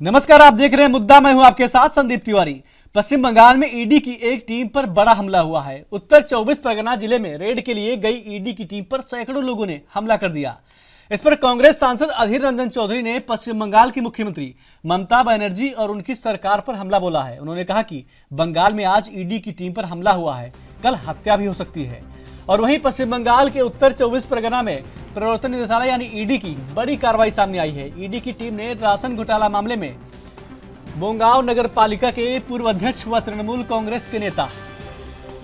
नमस्कार, आप देख रहे हैं मुद्दा। मैं हूं आपके साथ संदीप तिवारी। पश्चिम बंगाल में ईडी की एक टीम पर बड़ा हमला हुआ है। उत्तर 24 परगना जिले में रेड के लिए गई ईडी की टीम पर सैकड़ों लोगों ने हमला कर दिया। इस पर कांग्रेस सांसद अधीर रंजन चौधरी ने पश्चिम बंगाल की मुख्यमंत्री ममता बनर्जी और उनकी सरकार पर हमला बोला है। उन्होंने कहा कि बंगाल में आज ईडी की टीम पर हमला हुआ है, कल हत्या भी हो सकती है। और वहीं पश्चिम बंगाल के उत्तर 24 परगना में प्रवर्तन निदेशालय यानी ईडी की बड़ी कार्रवाई सामने आई है। ईडी की टीम ने राशन घोटाला मामले में बोंगांव नगर पालिका के पूर्व अध्यक्ष व तृणमूल कांग्रेस के नेता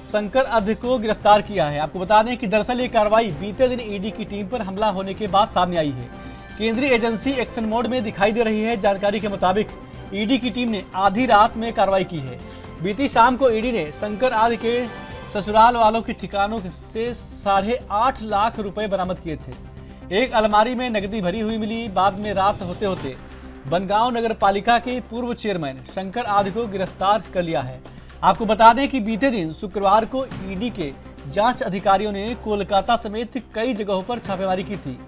शंकर अध को गिरफ्तार किया है। आपको बता दें कि दरअसल ये कार्रवाई बीते दिन ईडी की टीम पर हमला होने के बाद सामने आई है। केंद्रीय एजेंसी एक्शन मोड में दिखाई दे रही है। जानकारी के मुताबिक ईडी की टीम ने आधी रात में कार्रवाई की है। बीती शाम को ईडी ने शंकर आदि के ससुराल वालों के ठिकानों से 8.5 लाख रुपए बरामद किए थे। एक अलमारी में नकदी भरी हुई मिली। बाद में रात होते होते बनगांव नगर पालिका के पूर्व चेयरमैन शंकर आदि को गिरफ्तार कर लिया है। आपको बता दें कि बीते दिन शुक्रवार को ईडी के जांच अधिकारियों ने कोलकाता समेत कई जगहों पर छापेमारी की थी।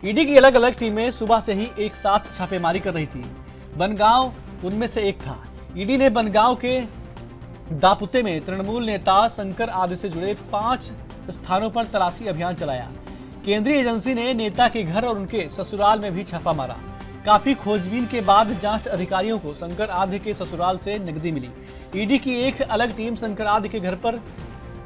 ईडी की अलग अलग टीमें सुबह से ही एक साथ छापेमारी कर रही थी। बनगांव उनमें से एक था। ईडी ने बनगांव के दापुते में तृणमूल नेता शंकर आदि से जुड़े 5 स्थानों पर तलाशी अभियान चलाया। केंद्रीय एजेंसी ने नेता के घर और उनके ससुराल में भी छापा मारा। काफी खोजबीन के बाद जांच अधिकारियों को शंकर आदि के ससुराल से नकदी मिली। ईडी की एक अलग टीम शंकर आदि के घर पर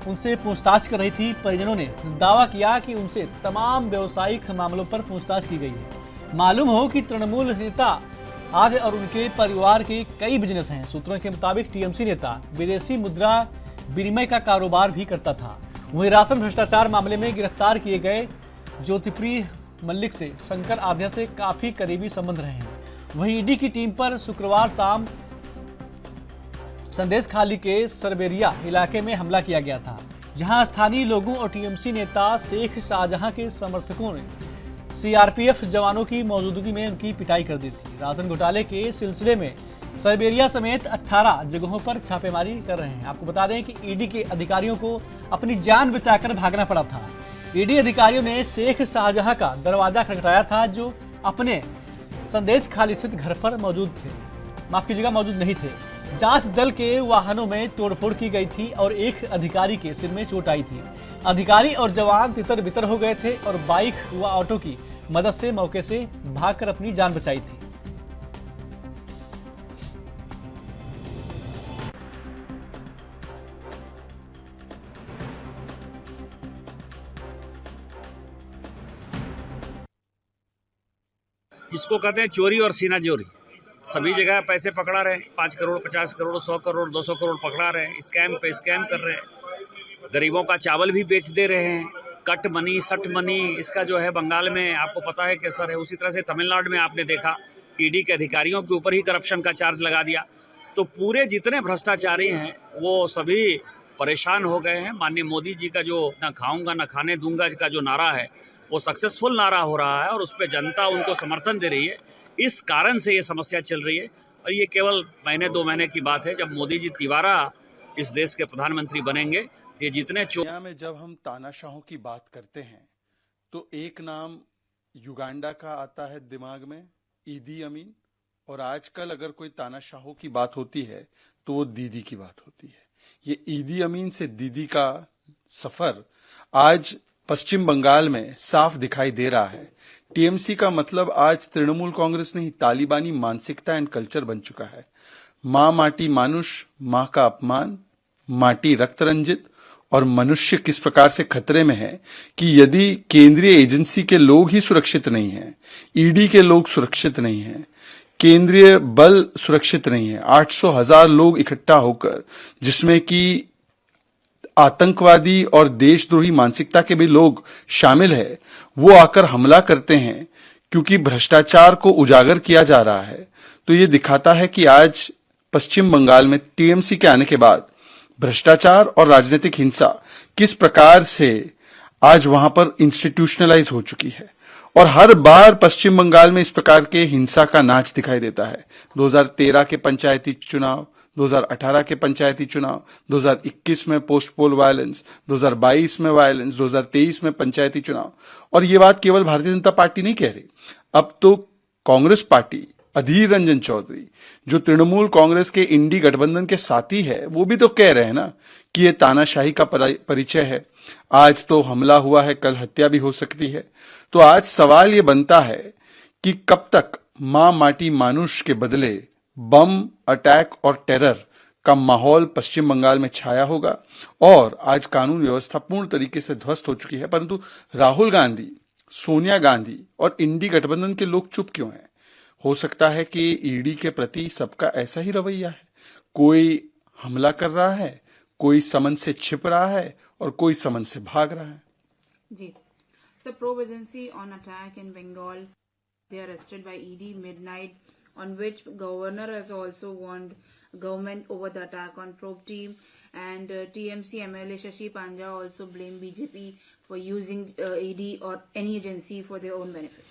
उनसे पूछताछ कर रही थी। परिजनों ने दावा किया कि उनसे तमाम व्यवसायिक मामलों पर पूछताछ की गई है। मालूम हो कि तृणमूल नेता आदि और उनके परिवार के कई बिजनेस हैं। सूत्रों के मुताबिक टीएमसी नेता विदेशी मुद्रा विनिमय का कारोबार भी करता था। वहीं राशन भ्रष्टाचार मामले में गिरफ्तार किए गए ज्योतिप्रिय मल्लिक से शंकर आध्या से काफी करीबी संबंध रहे हैं। वहीं ईडी की टीम पर शुक्रवार शाम संदेश खाली के सरबेरिया इलाके में हमला किया गया था, जहां स्थानीय लोगों और टीएमसी नेता शेख शाहजहां के समर्थकों ने सीआरपीएफ जवानों की मौजूदगी में उनकी पिटाई कर दी थी। राशन घोटाले के सिलसिले में सरबेरिया समेत 18 जगहों पर छापेमारी कर रहे हैं। आपको बता दें कि ईडी के अधिकारियों को अपनी जान बचाकर भागना पड़ा था। ईडी अधिकारियों ने शेख शाहजहां का दरवाजा खटखटाया था, जो अपने संदेश खाली स्थित घर पर मौजूद नहीं थे। जांच दल के वाहनों में तोड़फोड़ की गई थी और एक अधिकारी के सिर में चोट आई थी। अधिकारी और जवान तितर बितर हो गए थे और बाइक व ऑटो की मदद से मौके से भागकर अपनी जान बचाई थी। इसको कहते हैं चोरी और सीना जोरी। सभी जगह पैसे पकड़ा रहे, 5 करोड़ 50 करोड़ 100 करोड़ 200 करोड़ पकड़ा रहे, स्कैम पे स्कैम कर रहे हैं। गरीबों का चावल भी बेच दे रहे हैं। कट मनी सट मनी इसका जो है बंगाल में आपको पता है कैसा है। उसी तरह से तमिलनाडु में आपने देखा कि ईडी के अधिकारियों के ऊपर ही करप्शन का चार्ज लगा दिया। तो पूरे जितने भ्रष्टाचारी हैं वो सभी परेशान हो गए हैं। माननीय मोदी जी का जो ना खाऊंगा ना खाने दूंगा का जो नारा है वो सक्सेसफुल नारा हो रहा है और उस पर जनता उनको समर्थन दे रही है। इस कारण से ये समस्या चल रही है और ये केवल महीने 2 महीने की बात है। जब मोदी जी तिबारा इस देश के प्रधानमंत्री बनेंगे, ये जितने दुनिया में जब हम तानाशाहों की बात करते हैं तो एक नाम युगांडा का आता है दिमाग में, ईदी अमीन। और आजकल अगर कोई तानाशाहों की बात होती है तो वो दीदी की बात होती है। ये ईदी अमीन से दीदी का सफर आज पश्चिम बंगाल में साफ दिखाई दे रहा है। टीएमसी का मतलब आज तृणमूल कांग्रेस नहीं, तालिबानी मानसिकता एंड कल्चर बन चुका है। माँ माटी मानुष, माँ का अपमान, माटी रक्त रंजित और मनुष्य किस प्रकार से खतरे में है कि यदि केंद्रीय एजेंसी के लोग ही सुरक्षित नहीं हैं, ईडी के लोग सुरक्षित नहीं हैं, केंद्रीय बल सुरक्षित नहीं है, 800,000 लोग इकट्ठा होकर, जिसमें कि आतंकवादी और देशद्रोही मानसिकता के भी लोग शामिल है, वो आकर हमला करते हैं क्योंकि भ्रष्टाचार को उजागर किया जा रहा है। तो ये दिखाता है कि आज पश्चिम बंगाल में टीएमसी के आने के बाद भ्रष्टाचार और राजनीतिक हिंसा किस प्रकार से आज वहां पर इंस्टीट्यूशनलाइज हो चुकी है। और हर बार पश्चिम बंगाल में इस प्रकार के हिंसा का नाच दिखाई देता है। 2013 के पंचायती चुनाव, 2018 के पंचायती चुनाव, 2021 में पोस्ट पोल वायलेंस, 2022 में वायलेंस, 2023 में पंचायती चुनाव। और ये बात केवल भारतीय जनता पार्टी नहीं कह रही, अब तो कांग्रेस पार्टी अधीर रंजन चौधरी जो तृणमूल कांग्रेस के इंडी गठबंधन के साथी है, वो भी तो कह रहे हैं ना कि ये तानाशाही का परिचय है। आज तो हमला हुआ है, कल हत्या भी हो सकती है। तो आज सवाल ये बनता है कि कब तक मां माटी मानुष के बदले बम अटैक और टेरर का माहौल पश्चिम बंगाल में छाया होगा। और आज कानून व्यवस्था पूर्ण तरीके से ध्वस्त हो चुकी है, परंतु राहुल गांधी, सोनिया गांधी और इंडी गठबंधन के लोग चुप क्यों हैं? हो सकता है कि ईडी के प्रति सबका ऐसा ही रवैया है। कोई हमला कर रहा है, कोई समन से छिप रहा है और कोई समन से भाग रहा है। जी sir, probe agency on attack in Bengal, they are arrested by ED midnight, on which governor has also warned government over the attack on probe team, and TMC MLA Shashi Panja also blamed BJP for using ED or any agency for their own benefit.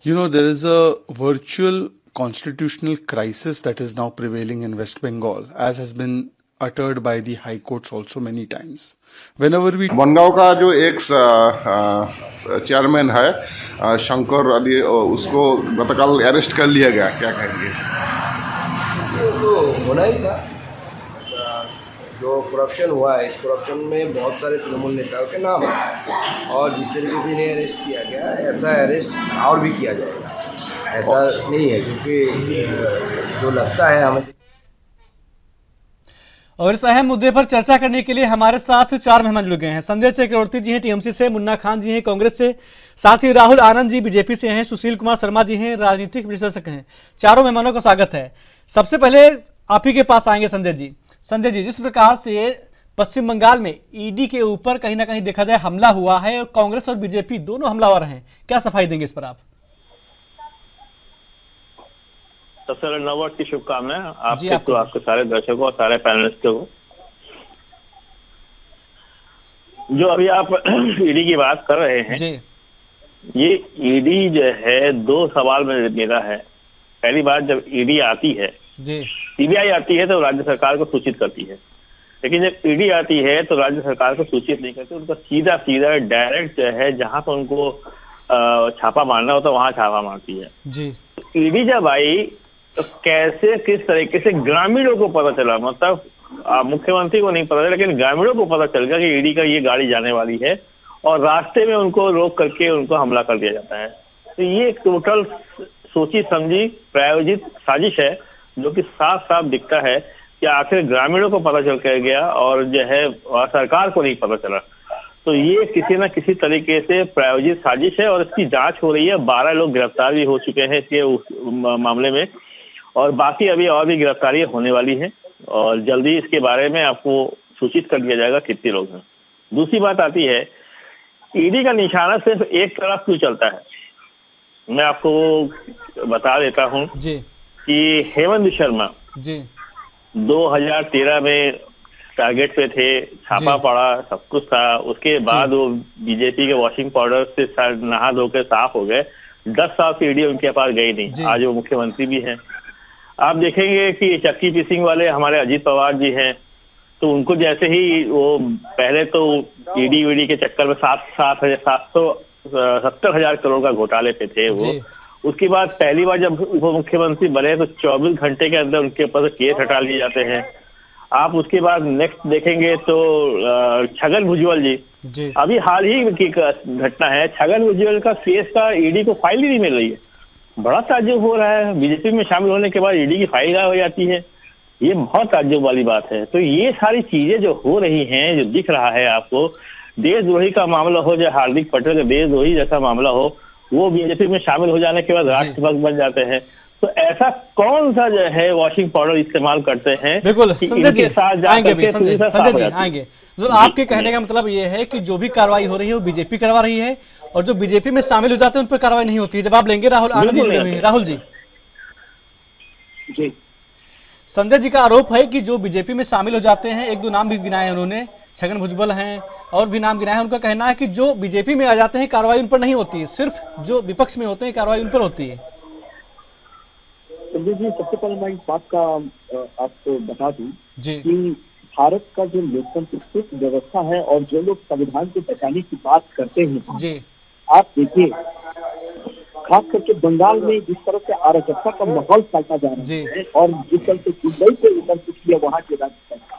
You know, there is a virtual constitutional crisis that is now prevailing in West Bengal, as has been uttered by the high courts also many times. Whenever we Bangaon का जो एक chairman है शंकर अली, उसको गतकाल arrest कर लिया गया, क्या कहेंगे? तो होना ही था। जो करप्शन हुआ है, इस करप्शन में बहुत सारे तृणमूल नेताओं के नाम है और जिस तरीके से इन्हें अरेस्ट किया गया ऐसा अरेस्ट और भी किया जाएगा, ऐसा नहीं है, क्योंकि जो लगता है हमें। और इस अहम मुद्दे पर चर्चा करने के लिए हमारे साथ 4 मेहमान जुड़ गए हैं। संजय चक्रवर्ती जी हैं टीएमसी से, मुन्ना खान जी हैं कांग्रेस से, साथ ही राहुल आनंद जी बीजेपी से हैं, सुशील कुमार शर्मा जी हैं राजनीतिक विश्लेषक हैं। चारों मेहमानों का स्वागत है। सबसे पहले आप ही के पास आएंगे संजय जी। संजय जी, जिस प्रकार से पश्चिम बंगाल में ईडी के ऊपर कहीं ना कहीं देखा जाए हमला हुआ है और कांग्रेस और बीजेपी दोनों हमलावर हैं, क्या सफाई देंगे इस पर आप? सबसे पहले नववर्ष की शुभकामनाएं आपके तो आपके सारे दर्शकों और सारे पैनलिस्टों को। जो अभी आप ईडी की बात कर रहे हैं जी, ये ईडी जो है 2 सवाल में मेरा है। पहली बात, जब ईडी आती है जी, सीबीआई आती है तो राज्य सरकार को सूचित करती है, लेकिन जब ईडी आती है तो राज्य सरकार को सूचित नहीं करती, उनका सीधा सीधा डायरेक्ट जो है जहां पर उनको छापा मारना होता है वहां छापा मारती है जी। तो ईडी जब आई तो कैसे किस तरीके से ग्रामीणों को पता चला, मतलब मुख्यमंत्री को नहीं पता चला, लेकिन ग्रामीणों को पता चल गया कि ईडी का ये गाड़ी जाने वाली है और रास्ते में उनको रोक करके उनको हमला कर दिया जाता है। तो ये एक टोटल सोची समझी प्रायोजित साजिश है, जो कि साफ साफ दिखता है कि आखिर ग्रामीणों को पता चल कर गया और जो है सरकार को नहीं पता चला। तो ये किसी न किसी तरीके से प्रायोजित साजिश है और इसकी जांच हो रही है। 12 लोग गिरफ्तार भी हो चुके हैं इसके मामले में और बाकी अभी और भी गिरफ्तारी होने वाली है और जल्दी इसके बारे में आपको सूचित कर दिया जाएगा कितने लोग हैं। दूसरी बात आती है, ईडी का निशाना सिर्फ एक तरफ क्यों चलता है। मैं आपको बता देता हूं कि हेमंत शर्मा जी 2013 में टारगेट पे थे, छापा पड़ा, सब कुछ था। उसके बाद वो बीजेपी के वॉशिंग पाउडर से नहा धोकर साफ हो गए। 10 साल से ईडी उनके पास गई नहीं। आज वो मुख्यमंत्री भी हैं। आप देखेंगे कि चक्की पीसिंग वाले हमारे अजीत पवार जी हैं, तो उनको जैसे ही वो पहले तो ईडी वीडी के चक्कर में 770,000 करोड़ का घोटाले पे थे वो। उसके बाद पहली बार जब वो मुख्यमंत्री बने तो 24 घंटे के अंदर उनके ऊपर केस हटा लिए जाते हैं। आप उसके बाद नेक्स्ट देखेंगे तो छगन भुजबल जी, अभी हाल ही की घटना है, छगन भुजबल का केस का ईडी को फाइल ही नहीं मिल रही है। बड़ा ताज्जुब हो रहा है, बीजेपी में शामिल होने के बाद ईडी की फाइल गायब हो जाती है। ये बहुत ताज्जुब वाली बात है। तो ये सारी चीजें जो हो रही हैं, जो दिख रहा है आपको, देशद्रोही का मामला हो, जो हार्दिक पटेल का देशद्रोही जैसा मामला हो, वो बीजेपी में शामिल हो जाने के बाद राष्ट्रभक्त बन जाते हैं। तो ऐसा कौन सा जो है वॉशिंग पाउडर इस्तेमाल करते हैं? बिल्कुल संजय जी आएंगे भी, संजय जी आएंगे। तो आपके कहने का मतलब ये है कि जो भी कार्रवाई हो रही है वो बीजेपी करवा रही है और जो बीजेपी में शामिल हो जाते हैं उन पर कार्रवाई नहीं होती है। जवाब लेंगे राहुल आनंद जी। राहुल जी, संजय जी का आरोप है कि जो बीजेपी में शामिल हो जाते हैं, 1-2 नाम भी गिनाए उन्होंने, छगन भुजबल हैं और भी नाम गिनाए हैं, उनका कहना है कि जो बीजेपी में आ जाते हैं कार्रवाई उन पर नहीं होती है, सिर्फ जो विपक्ष में होते हैं कार्रवाई उन पर होती है। संजय जी, सबसे पहले मैं इस बात का आपको बता दूं कि भारत का जो लोकतंत्र व्यवस्था है और जो लोग संविधान को बचाने की बात करते हैं जी, आप देखिए खास करके बंगाल में जिस तरह से अराजकता का माहौल फैलता जा रहा है और जिस तरह से दुबई से उतर चुकी है वहाँ की राज्य सरकार,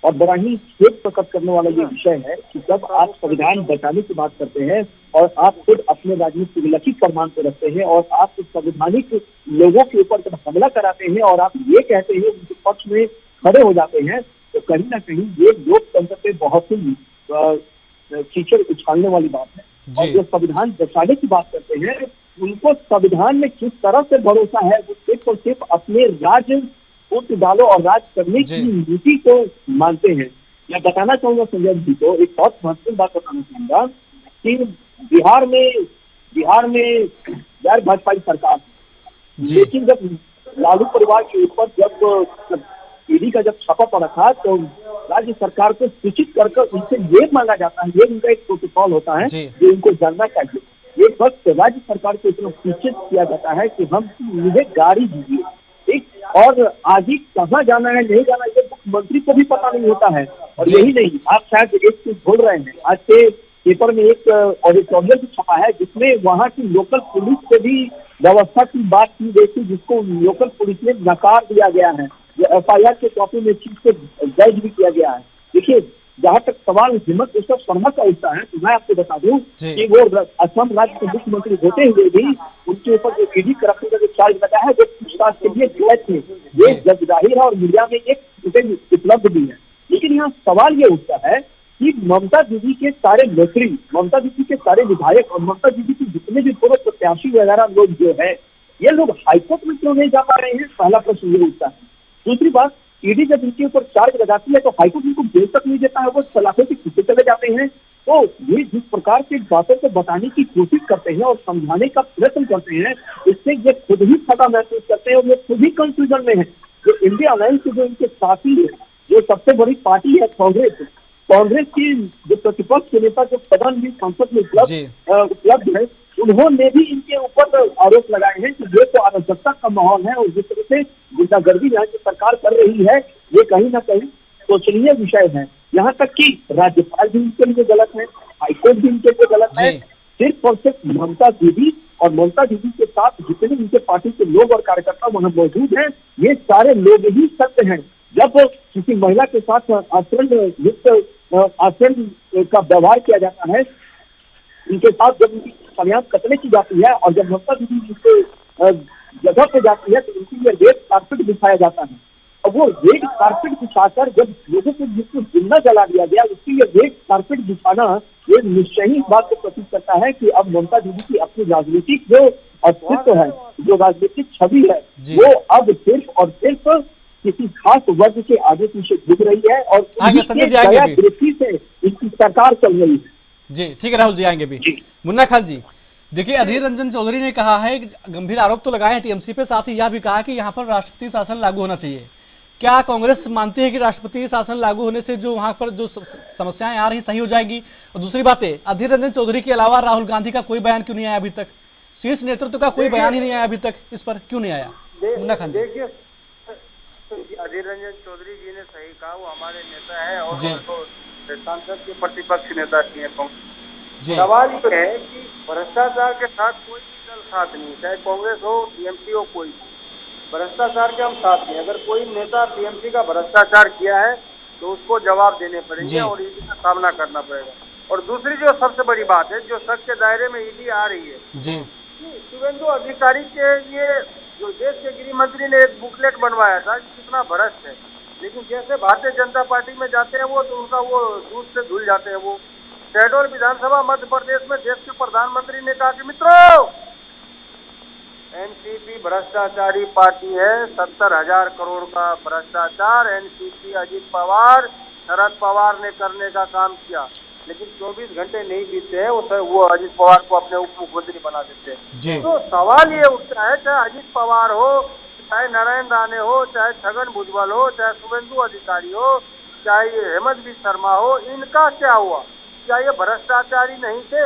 और बड़ा ही खेद प्रकट करने वाला ये विषय है कि जब आप संविधान बचाने की बात करते हैं और आप खुद अपने राज्य में विलक्षित फरमान पे रखते हैं और आप संवैधानिक लोगों के ऊपर जब हमला कराते हैं और आप ये कहते हैं उनके पक्ष में खड़े हो जाते हैं, तो कहीं ना कहीं ये लोकतंत्र पे बहुत ही कीचड़ उछालने वाली बात है। और जो संविधान बचाने की बात करते हैं उनको संविधान में किस तरह से भरोसा है, वो सिर्फ और सिर्फ अपने राज्य वोट डालो और राज करने की नीति को मानते हैं। मैं बताना चाहूंगा संजय जी को एक बहुत महत्वपूर्ण बात बताना चाहूंगा कि बिहार में गैर भाजपाई सरकार, लेकिन जब लालू परिवार के ऊपर जब ईडी का जब छापा पड़ा था तो राज्य सरकार को सूचित कर उनसे ये मांगा जाता है, ये उनका एक प्रोटोकॉल होता है जो उनको जानना चाहिए। ये वक्त राज्य सरकार को इतना सूचित किया जाता है कि हम मुझे गाड़ी दीजिए, ठीक, और आगे कहाँ जाना है नहीं जाना ये मुख्यमंत्री को भी पता नहीं होता है। और यही नहीं, आप शायद एक चीज भूल रहे हैं, आज के पेपर में एक ऑडिटोरियल भी छपा है जिसमें वहाँ की लोकल पुलिस से भी व्यवस्था की बात की गई थी, जिसको लोकल पुलिस ने नकार दिया गया है। FIR के कॉपी में चीज को दर्ज भी किया गया है। देखिए, जहाँ तक सवाल हिम्मत विश्व शर्मा का उठता है तो मैं आपको बता दूं कि वो असम राज्य के मुख्यमंत्री होते हुए भी उनके ऊपर जो ईडी करप्शन का जो चार्ज लगा है वो पूछताछ के लिए गए थे, ये जब जाहिर है और मीडिया में एक उपलब्ध भी है। लेकिन यहाँ सवाल ये उठता है कि ममता दीदी के सारे मंत्री, ममता दीदी के सारे विधायक और ममता दीदी के जितने भी पूर्व प्रत्याशी वगैरह लोग जो है, ये लोग हाईकोर्ट में क्यों नहीं जा पा रहे हैं, पहला प्रश्न ये उठता है। दूसरी बात, ईडी जब इनके ऊपर चार्ज लगाती है तो हाईकोर्ट इनको बेल तक नहीं देता है, वो सलाखों से खींचे चले जाते हैं। तो ये जिस प्रकार की बातों को बताने की कोशिश करते हैं और समझाने का प्रयत्न करते हैं, इससे ये खुद ही खतरा महसूस करते हैं और ये खुद ही कंफ्यूजन में है। जो इंडिया अलायंस के जो इनके साथी है, जो सबसे बड़ी पार्टी है कांग्रेस की जो प्रतिपक्ष के नेता जो सदन में संसद में उपलब्ध है, उन्होंने भी इनके ऊपर आरोप लगाए हैं कि ये तो अराजकता का माहौल है और जिस तरह से गुंडागर्दी यहाँ की सरकार कर रही है ये कहीं ना कहीं सोचनीय विषय है। यहाँ तक कि राज्यपाल भी इनके लिए गलत है, हाईकोर्ट भी इनके लिए गलत है। सिर्फ और सिर्फ ममता दीदी और ममता दीदी के साथ जितने उनके पार्टी के लोग और कार्यकर्ता वहाँ मौजूद हैं, ये सारे लोग ही सत्य हैं। जब किसी महिला के साथ आचरण का व्यवहार किया जाता है, उनके साथ जब उनकी सरियाम कतले की जाती है और जब ममता दीदी उनके जगह पे जाती है तो उनके लिए रेड कारपेट बिछाया जाता है। और वो रेड कारपेट बिछाकर जब लोगों को जिसको जिंदा जला दिया गया, उसके लिए रेड कारपेट बिछाना ये निश्चय ही इस बात को प्रतीत करता है कि अब ममता दीदी की अपनी राजनीतिक जो अस्तित्व है, जो राजनीतिक छवि है, वो अब सिर्फ और सिर्फ किसी खास वर्ग के आगे पीछे झुक रही है और दृष्टि से इसकी सरकार चल रही है। जी ठीक है, राहुल जी आएंगे भी। मुन्ना खान जी, देखिए अधीर रंजन चौधरी ने कहा है कि गंभीर आरोप तो लगाए हैं टीएमसी पे, साथ ही यह भी कहा कि यहाँ पर राष्ट्रपति शासन लागू होना चाहिए। क्या कांग्रेस मानती है कि राष्ट्रपति शासन लागू होने से जो वहां पर जो समस्याएं आ रही सही हो जाएगी? और दूसरी बात है, अधीर रंजन चौधरी के अलावा राहुल गांधी का कोई बयान क्यों नहीं आया अभी तक? शीर्ष नेतृत्व का कोई बयान ही नहीं आया अभी तक, इस पर क्यों नहीं आया? मुन्ना खान जी। अधीर रंजन चौधरी जी ने सही कहा, वो हमारे नेता है और सांसद के प्रतिपक्ष नेता हैं कांग्रेस। सवाल ये है कि भ्रष्टाचार के साथ कोई भी दल साथ नहीं, चाहे कांग्रेस हो, टीएमसी हो, कोई भ्रष्टाचार के हम साथ नहीं। अगर कोई नेता टीएमसी का भ्रष्टाचार किया है तो उसको जवाब देने पड़ेंगे और ईडी का सामना करना पड़ेगा। और दूसरी जो सबसे बड़ी बात है, जो सच के दायरे में ईडी आ रही है, शुभेंदु अधिकारी के लिए जो देश के गृह मंत्री ने एक बुकलेट बनवाया था कि कितना भ्रष्ट है, लेकिन जैसे भारतीय जनता पार्टी में जाते हैं वो तो उनका वो दूध से धुल जाते हैं। वो शहडोल विधानसभा मध्य प्रदेश में देश के प्रधानमंत्री ने कहा कि मित्रों, एनसीपी भ्रष्टाचारी पार्टी है, 70,000 करोड़ का भ्रष्टाचार एनसीपी अजीत पवार, शरद पवार ने करने का काम किया, लेकिन 24 घंटे नहीं बीते हैं वो अजीत पवार को अपने उप मुख्यमंत्री बना देते हैं। तो सवाल ये उठता है, चाहे अजीत पवार हो, चाहे नारायण राणे हो, चाहे छगन भुजबल हो, चाहे शुभेंदु अधिकारी हो, चाहे हेमंत बिस्वा शर्मा हो, इनका क्या हुआ? क्या ये भ्रष्टाचारी नहीं थे,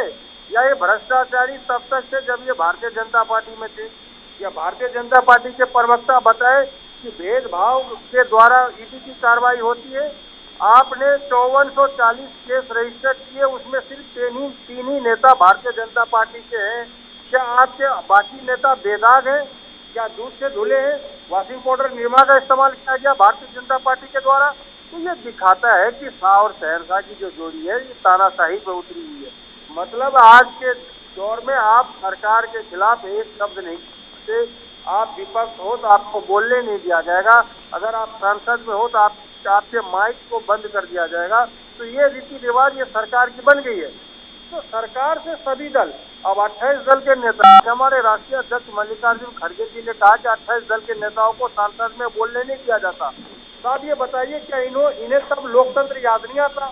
या ये भ्रष्टाचारी तब तक थे जब ये भारतीय जनता पार्टी में थे? या भारतीय जनता पार्टी के प्रवक्ता बताए कि भेदभाव के द्वारा ईडी की कार्रवाई होती है? आपने 5440 केस रजिस्टर किए, उसमें सिर्फ तीन ही नेता भारतीय जनता पार्टी के हैं। क्या आपके बाकी नेता बेदाग हैं, क्या दूध से धुले हैं? वॉशिंग पाउडर निरमा का इस्तेमाल किया गया भारतीय जनता पार्टी के द्वारा। तो ये दिखाता है कि शाह और शहंशाह की जो जोड़ी है ये तानाशाही पे उतरी हुई है। मतलब आज के दौर में आप सरकार के खिलाफ एक शब्द नहीं कहते, आप विपक्ष हो तो आपको बोलने नहीं दिया जाएगा, अगर आप संसद में हो तो आपके माइक को बंद कर दिया जाएगा। तो ये रीति रिवाज ये सरकार की बन गई है। तो सरकार से सभी दल, अब 28 दल के नेता, हमारे राष्ट्रीय अध्यक्ष मल्लिकार्जुन खड़गे जी ने कहा कि 28 दल के नेताओं को संसद में बोलने नहीं दिया जाता। साहब ये बताइए, क्या इन्हें तब लोकतंत्र याद नहीं आता?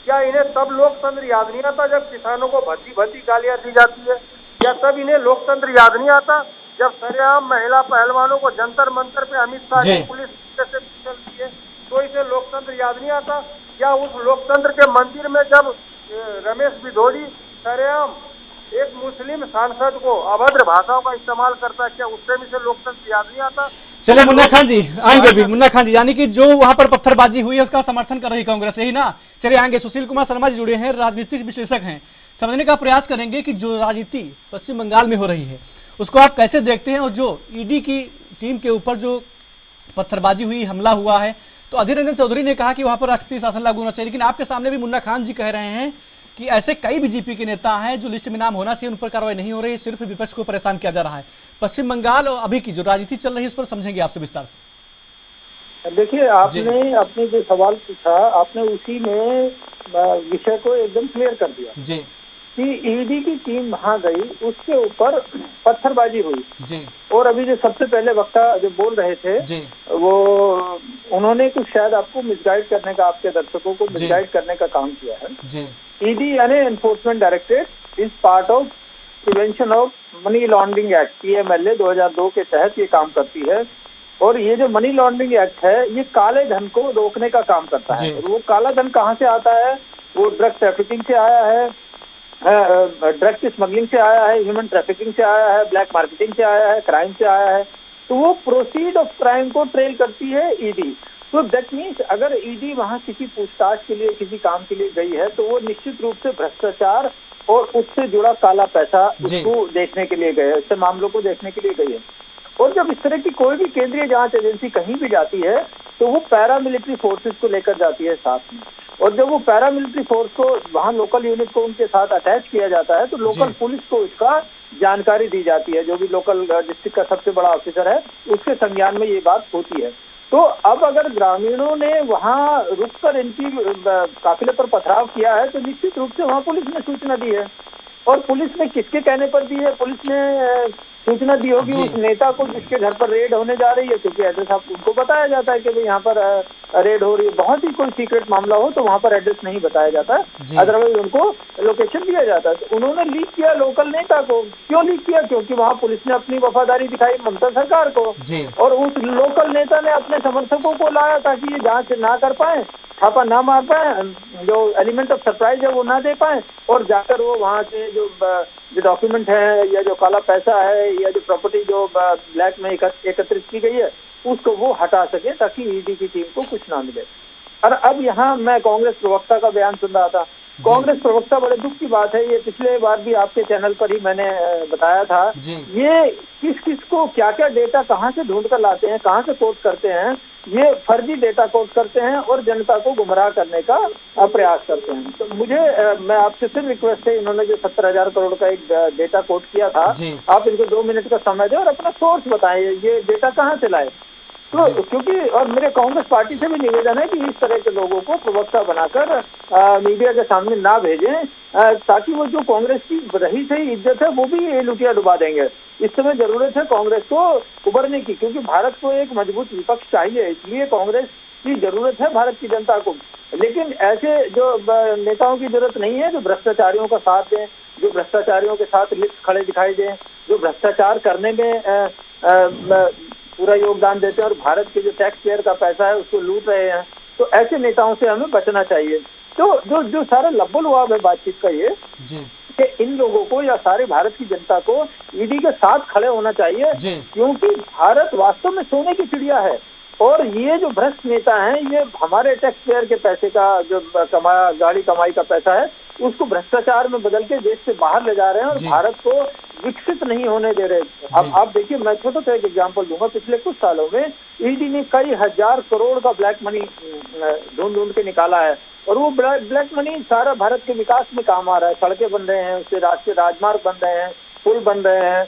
क्या इन्हें तब लोकतंत्र याद नहीं आता जब किसानों को भद्दी भद्दी गालियां दी जाती है? क्या तब इन्हें लोकतंत्र याद नहीं आता जब सरेआम महिला पहलवानों को जंतर मंतर पे अमित शाह की पुलिस से चलती है? तो इसे लोकतंत्र याद नहीं आता? क्या उस लोकतंत्र के मंदिर में जब रमेश भिदोड़ी सरेआम एक मुस्लिम सांसद को अभद्र भाषाओं का इस्तेमाल करता है, क्या उससे भी से लोकतंत्र याद नहीं आता? चलिए मुन्ना खान जी आएंगे भी। मुन्ना खान जी, यानी कि जो वहां पर पत्थरबाजी हुई है उसका समर्थन कर रही कांग्रेस, यही ना? चलिए आएंगे। सुशील कुमार शर्मा जी जुड़े हैं, राजनीतिक विश्लेषक हैं, समझने का प्रयास करेंगे कि जो राजनीति पश्चिम बंगाल में हो रही है उसको आप कैसे देखते हैं, और जो ईडी की टीम के ऊपर जो पत्थरबाजी हुई, हमला हुआ है, तो अधीर रंजन चौधरी ने कहा कि वहां पर राष्ट्रपति शासन लागू होना चाहिए, लेकिन आपके सामने भी मुन्ना खान जी कह रहे हैं कि ऐसे कई बीजेपी के नेता हैं जो लिस्ट में नाम होना चाहिए, उन पर कार्रवाई नहीं हो रही, सिर्फ विपक्ष को परेशान किया जा रहा है। पश्चिम बंगाल और अभी की जो राजनीति चल रही है उस पर समझेंगे आपसे विस्तार से। देखिए, आपने अपने जो सवाल पूछा, आपने उसी में विषय को एकदम क्लियर कर दिया जी कि ईडी की टीम वहां गई, उसके ऊपर पत्थरबाजी हुई जी। और अभी जो सबसे पहले वक्ता जो बोल रहे थे जी, वो उन्होंने कुछ शायद आपको मिसगाइड करने का, आपके दर्शकों को मिसगाइड करने का काम किया है जी। ईडी यानी enforcement directorate is part of prevention of money laundering act PMLA 2002 के तहत ये काम करती है। और ये जो मनी लॉन्ड्रिंग एक्ट है ये काले धन को रोकने का काम करता है। और वो काला धन कहाँ से आता है? वो ड्रग ट्रैफिकिंग से आया है, ड्रग की स्मगलिंग से आया है, ह्यूमन ट्रैफिकिंग से आया है, ब्लैक मार्केटिंग से आया है, क्राइम से आया है। तो वो प्रोसीड ऑफ क्राइम को ट्रेल करती है ईडी। तो दैट मीन्स अगर ईडी वहां किसी पूछताछ के लिए, किसी काम के लिए गई है तो वो निश्चित रूप से भ्रष्टाचार और उससे जुड़ा काला पैसा उसको देखने के लिए गए है, इससे मामलों को देखने के लिए गई है। और जब इस तरह की कोई भी केंद्रीय जांच एजेंसी कहीं भी जाती है तो वो पैरामिलिट्री फोर्सेस को लेकर जाती है साथ में। और जब वो पैरामिलिट्री फोर्स को वहाँ लोकल यूनिट को उनके साथ अटैच किया जाता है तो लोकल पुलिस को इसका जानकारी दी जाती है। जो भी लोकल डिस्ट्रिक्ट का सबसे बड़ा ऑफिसर है उसके संज्ञान में ये बात होती है। तो अब अगर ग्रामीणों ने वहाँ रुककर इनकी काफिले पर पथराव किया है तो निश्चित रूप से वहाँ पुलिस ने सूचना दी है। और पुलिस ने किसके कहने पर दी है? पुलिस ने सूचना दी होगी उस नेता को जिसके घर पर रेड होने जा रही है, क्योंकि एड्रेस आप उनको बताया जाता है कि भाई यहाँ पर रेड हो रही है। बहुत ही कोई सीक्रेट मामला हो तो वहाँ पर एड्रेस नहीं बताया जाता है, अदरवाइज उनको लोकेशन दिया जाता है। तो उन्होंने लीक किया लोकल नेता को। क्यों लीक किया? क्योंकि वहाँ पुलिस ने अपनी वफादारी दिखाई ममता सरकार को, और उस लोकल नेता ने अपने समर्थकों को लाया ताकि ये जांच ना कर पाए, छापा ना मार पाए, जो एलिमेंट ऑफ सरप्राइज है वो ना दे पाए, और जाकर वो वहाँ से जो डॉक्यूमेंट है या जो काला पैसा है या जो प्रॉपर्टी जो ब्लैक में एकत्रित की गई है उसको वो हटा सके ताकि ईडी की टीम को कुछ ना मिले। और अब यहाँ मैं कांग्रेस प्रवक्ता का बयान सुन रहा था। कांग्रेस प्रवक्ता, बड़े दुख की बात है, ये पिछले बार भी आपके चैनल पर ही मैंने बताया था, ये किस किस को क्या क्या डेटा कहाँ से ढूंढ कर लाते हैं, कहाँ से कोट करते हैं, ये फर्जी डेटा कोट करते हैं और जनता को गुमराह करने का प्रयास करते हैं। तो मुझे मैं आपसे सिर्फ रिक्वेस्ट है, इन्होंने जो 70,000 करोड़ का एक डेटा कोट किया था, आप इनको 2 मिनट का समय दें और अपना सोर्स बताएं, ये डेटा कहाँ से लाए। तो क्योंकि और मेरे कांग्रेस पार्टी से भी निवेदन है कि इस तरह के लोगों को प्रवक्ता बनाकर मीडिया के सामने ना भेजें, ताकि वो जो कांग्रेस की रही सही इज्जत है वो भी लुटिया डुबा देंगे। इस समय जरूरत है कांग्रेस को उभरने की, क्योंकि भारत को एक मजबूत विपक्ष चाहिए, इसलिए कांग्रेस की जरूरत है भारत की जनता को। लेकिन ऐसे जो नेताओं की जरूरत नहीं है जो भ्रष्टाचारियों का साथ दें, जो भ्रष्टाचारियों के साथ लिस्ट खड़े दिखाई दें, जो भ्रष्टाचार करने में पूरा योगदान देते हैं और भारत के जो टैक्स पेयर का पैसा है उसको लूट रहे हैं। तो ऐसे नेताओं से हमें बचना चाहिए। तो जो सारा लब्बो-लुआब है बातचीत का ये कि इन लोगों को या सारे भारत की जनता को ईडी के साथ खड़े होना चाहिए, क्योंकि भारत वास्तव में सोने की चिड़िया है। और ये जो भ्रष्ट नेता हैं ये हमारे टैक्स पेयर के पैसे का जो गाड़ी कमाई का पैसा है उसको भ्रष्टाचार में बदल के देश से बाहर ले जा रहे हैं और भारत को विकसित नहीं होने दे रहे। अब आप देखिए, मैं छोटा सा एक एग्जांपल दूंगा। पिछले कुछ सालों में ईडी ने कई हजार करोड़ का ब्लैक मनी ढूंढ के निकाला है, और वो ब्लैक मनी सारा भारत के विकास में काम आ रहा है। सड़कें बन रहे हैं, उससे राष्ट्रीय राजमार्ग बन रहे हैं, पुल बन रहे हैं,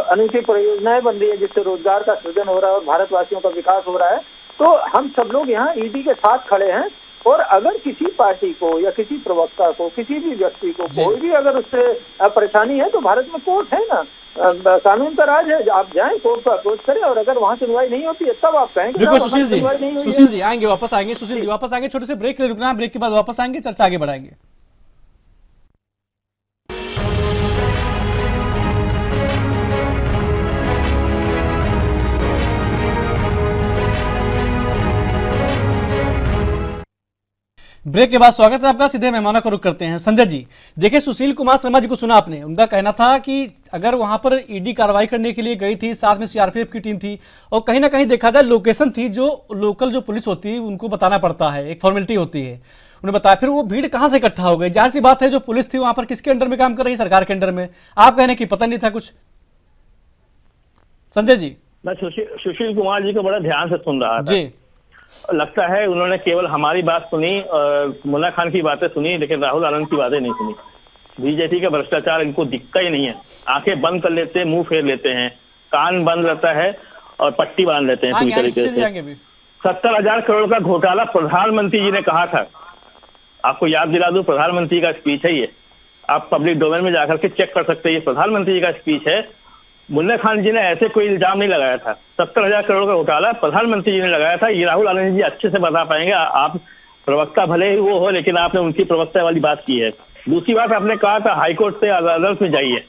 अनूठी परियोजनाएं बन रही है जिससे रोजगार का सृजन हो रहा है और भारतवासियों का विकास हो रहा है। तो हम सब लोग यहाँ ईडी के साथ खड़े हैं, और अगर किसी पार्टी को या किसी प्रवक्ता को, किसी भी व्यक्ति को कोई भी अगर उससे परेशानी है, तो भारत में कोर्ट है ना, कानून का राज है। आप जाएं, कोर्ट को अप्रोच करें, और अगर वहां सुनवाई नहीं होती है तब आप कहेंगे बिल्कुल। सुशील जी आएंगे, वापस आएंगे। सुशील जी वापस आएंगे, छोटे से ब्रेक के लिए रुकना, ब्रेक के बाद वापस आएंगे, चर्चा आगे बढ़ाएंगे। ब्रेक के बाद स्वागत है आपका। सीधे मेहमानों का रुख करते हैं। संजय जी, देखिए सुशील कुमार शर्मा जी को सुना आपने, उनका कहना था कि अगर वहां पर ईडी कार्रवाई करने के लिए गई थी, साथ में सीआरपीएफ की टीम थी, और कहीं ना कहीं देखा जाए लोकेशन थी जो लोकल जो पुलिस होती है उनको बताना पड़ता है, एक फॉर्मेलिटी होती है, उन्हें बताया। फिर वो भीड़ कहां से इकट्ठा हो गई? जाहिर सी बात है जो पुलिस थी वहां पर किसके अंडर में काम कर रही है? सरकार के अंडर में। आप कहने की पता नहीं था कुछ। संजय जी, मैं सुशील कुमार जी को बड़ा ध्यान से सुन रहा था जी। लगता है उन्होंने केवल हमारी बात सुनी और मुन्ना खान की बातें सुनी, लेकिन राहुल आनंद की बातें नहीं सुनी। बीजेपी का भ्रष्टाचार इनको दिखता ही नहीं है। आंखें बंद कर लेते हैं, मुंह फेर लेते हैं, कान बंद रहता है और पट्टी बांध लेते हैं पूरी तरीके से। 70,000 करोड़ का घोटाला प्रधानमंत्री जी ने कहा था। आपको याद दिला दूं, प्रधानमंत्री का स्पीच है ये, आप पब्लिक डोमेन में जाकर के चेक कर सकते हैं, ये प्रधानमंत्री जी का स्पीच है। मुन्ना खान जी ने ऐसे कोई इल्जाम नहीं लगाया था। 70,000 करोड़ का घोटाला प्रधानमंत्री जी ने लगाया था। ये राहुल आनंद जी अच्छे से बता पाएंगे। आप प्रवक्ता भले ही वो हो, लेकिन आपने उनकी प्रवक्ता वाली बात की है। दूसरी बात, आपने कहा था हाईकोर्ट से अदालत में जाइए।